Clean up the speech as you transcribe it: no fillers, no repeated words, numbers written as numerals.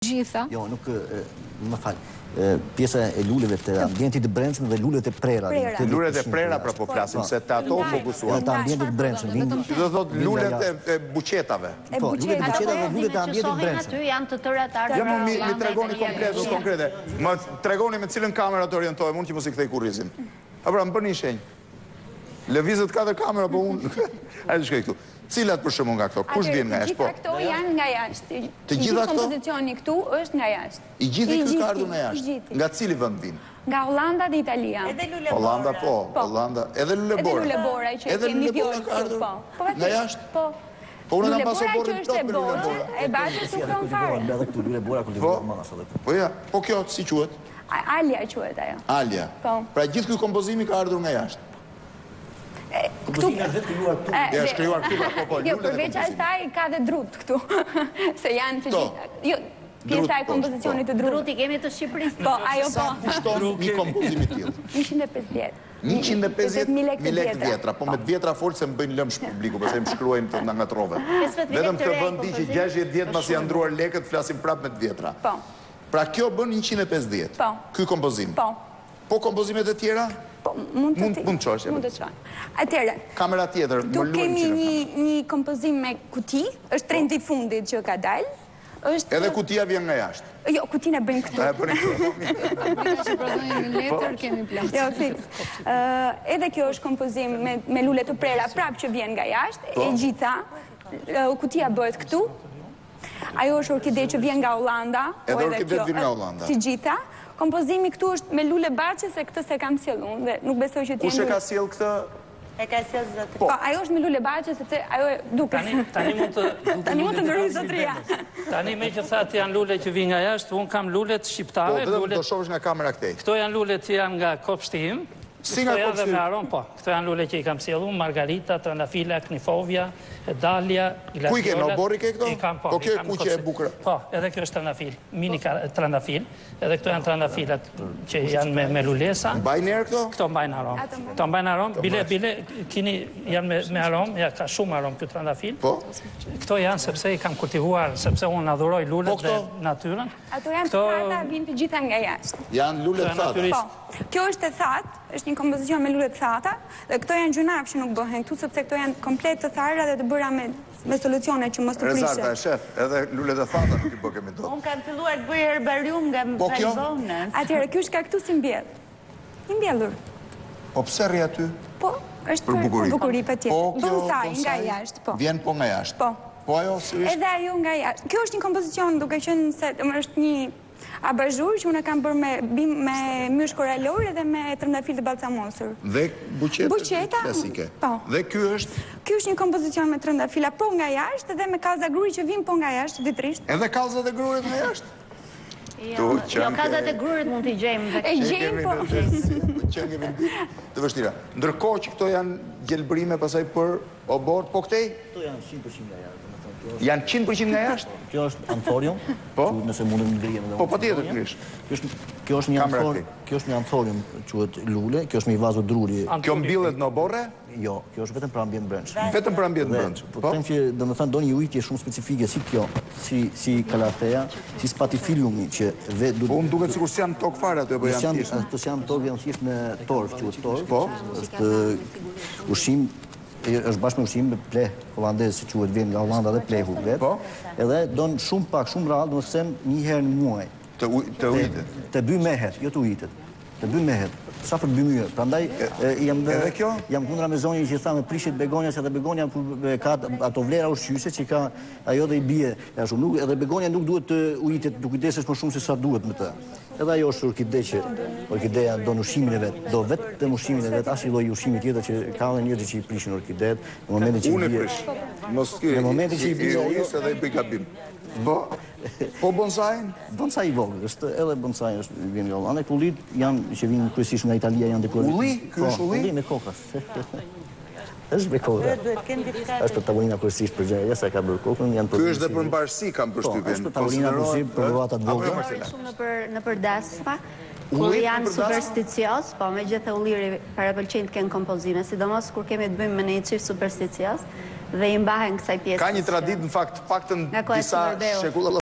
Gjitha? Jo, nuk, më fal. Pjesa e luleve të ambientit të brendshëm dhe lulet e prera. Lulet e prera pra po flasim, se të ato fokusuar. Të ambientit brendshëm. Që do thot lulet e buqetave. Po, lulet e buqetave dhe lulet e ambientit brendshëm. Aty janë të tëra të ardhur. Ja, mi tregoni konkrete. Më tregoni me cilën kamerë të orientohem, unë që mos i kthej kurrizin. A pra, më bërni shenjë. Lëvizet 4 kamera, po unë... Hajde shkoj këtu. Cilat për shembull nga këto? Kush vjen nga jashtë? Të gjitha këto janë nga jashtë. Të gjitha këto? Kompozicioni këtu është nga jashtë. I gjithë këtu ka ardhur nga jashtë. Nga cili vend vin? Nga Hollanda dhe Italia. Edhe lule bora. Hollanda po, Hollanda. Edhe lule bora. Edhe lule bora që kemi vjollë këtu, po. Nga jashtë? Po. Po unë Lule kam bora pasaportin që është e plot me lule borë, bora. e bashkë su kron fare. Edhe këtu lule bora kultivohet manas edhe. Po ja, po kjo si quhet? Alja quhet ajo. Alja. Po. Pra gjithë ky kompozimi ka ardhur nga jashtë. Këtu është vetë krijuar këtu. Ja shkruar këtu, po Jo, përveç asaj ka dhe drut këtu. Se janë të gjitha. Jo, pjesa e kompozicionit të drut. Druti kemi të Shqipërisë. Po, ajo po. Sa kushton një kompozim i tillë? 150. 150.000 lekë vjetra, po me të vjetra folë se më bëjnë lëmsh publiku, përse më shkruajnë të nga ngatrove. Vedëm të vëndi që 60 vjetë mas janë ndruar lekët, flasim prapë me të vjetra. Po. Pra kjo bën 150. Po. Ky kompozim. Po. Po kompozimet e tjera? Po, mund të qosh. Mund të qosh. Atëherë, kamera tjetër, tu kemi një kompozim me kuti, është trendi i fundit që ka dalë. Edhe kutia vjen nga jashtë. Jo, kutin e bëjmë këtu. E bëjmë këtu. Që prodhojnë në letër, kemi plot. Jo, fix. Edhe kjo është kompozim me lule të prera prapë që vjen nga jashtë, e gjitha, kutia bëhet këtu. Ajo është orkide që vjen nga Hollanda. Edhe orkidet vjen nga Hollanda. Të gjitha. Kompozimi këtu është me lule baçe, se këtë se kam sjellë unë dhe nuk besoj që t'jenë... Kush e ka sjellë këtë? E ka sjellë zotëria. Po, ajo është me lule baçe, sepse ajo e duket. Tani mund të ndërrojë zotëria. Tani me që thatë janë lule që vinë nga jashtë, unë kam lulet shqiptare. Po, vetëm do shohësh nga kamera këtej. Këto janë lulet që janë nga kopshti im. Si nga kopshti? Po, këto janë lule që i kam sjellë unë, Margarita, Trandafila, Knifovja, Dalia, Gladiola. Ku i ke, në Obori ke këto? Po kjo e kuqe e bukra. Po, edhe kjo është Trandafil, mini Trandafil, edhe këto janë Trandafilat që janë me lulesa. Mbajnë njerë këto? Këto mbajnë aromë. Këto mbajnë aromë, bile, kini janë me aromë, ja ka shumë aromë kjo Trandafil. Po? Këto janë sepse i kam kultivuar, sepse unë adhuroj lulet dhe natyrën. Ato janë të thata, vinë të gjitha nga jashtë. Janë lulet thata? Po, kjo është e thatë, është një kompozicion me lulet thata, dhe këto janë gjunaf që nuk bëhen këtu, sepse këto janë komplet të thara dhe të bëra me solucione që mos të prishe. Rezarta, shef, edhe lulet e thata nuk i bë kemi do. Unë kam filluar të bëj herbarium nga balbonës. Atëherë, kjo është ka këtu si mbjell. I mbjellur. Po pse rri aty? Po, është për bukuri pa tjetë. Bonsai, nga jashtë, po. Vjen po nga jashtë? Po. Po ajo sërish? Edhe ajo nga jashtë. Kjo është një kompozicion duke qenë se është një abazhur që unë kam bërë me mysh koralore dhe me trëndafil të balsamosur. Dhe buqeta Buqeta, klasike. Po. Dhe ky është? Ky është një kompozicion me trëndafila po nga jashtë dhe me kallza gruri që vijnë po nga jashtë ditërisht. Edhe kallzat e grurit nga jashtë? Jo, kallzat e grurit mund t'i gjejmë. E gjejmë, po. Qenë vendi të vështira. Ndërkohë që këto janë gjelbërime pasaj për obor, po këtej? Këto janë 100% nga jashtë. Janë 100% nga jashtë? Kjo është anthorium, nëse mundem në ndrijem edhe... Po, po tjetër, krish. Kjo është një anthorium, quhet lule, kjo është një vazo druri. Kjo mbillet në oborre? Jo, kjo është vetëm për ambient brendshëm. Vetëm për ambient brendshëm? Po, them që, domethënë, do një ujtje shumë specifike si kjo, si kalathea, si spatifiliumi që... Po, unë duket sikur si janë tokë fare ato, apo janë thjesht? Ato si janë tokë, janë thjesht me torf, quhet torf. Po? Është ushqim është bashkë me ushqim me pleh hollandez që quhet vjen nga Hollanda dhe plehu vet. Po? Edhe don shumë pak, shumë rrallë, domethënë një herë në muaj. Të ujtet. Të bëj mehet, jo të ujtet. Të bëj mehet. Sa për 2 myë. Prandaj jam kundra me zonjën që tha me prishet begonja, se edhe begonja ka ato vlera ushqyese që ka ajo dhe i bie ashtu. Nuk edhe begonja nuk duhet të ujitet, duke kujdesesh më shumë se sa duhet me të. Edhe ajo është orkide që orkideja don ushqimin e vet, do vetëm ushqimin e vet, as i lloj ushqimi tjetër që ka edhe njerëz që i prishin orkidet në momentin që unë prish. Mos ky. Në momentin që i bie ujës edhe i bëj gabim. Po bonsai? Bonsai i vogël, është edhe bonsai është vjen nga Hollanda. Ullit janë që vinë kryesisht nga Italia, janë dekoruar. Ulli? Ky është ulli? Ulli me kokas. Është me kokë. Është tavolina kryesisht për gjëra sa ka bërë kokën, janë për. Ky është edhe për mbarësi kam përshtypjen. Është tavolina për vata të vogla. Shumë nëpër dasma. Kur janë supersticios, po me gjithë ulliri parapëlqejnë të kenë kompozime, sidomos kur kemi të bëjmë me një çift supersticios dhe i mbahen kësaj pjesë. Ka një traditë në fakt, paktën disa shekulla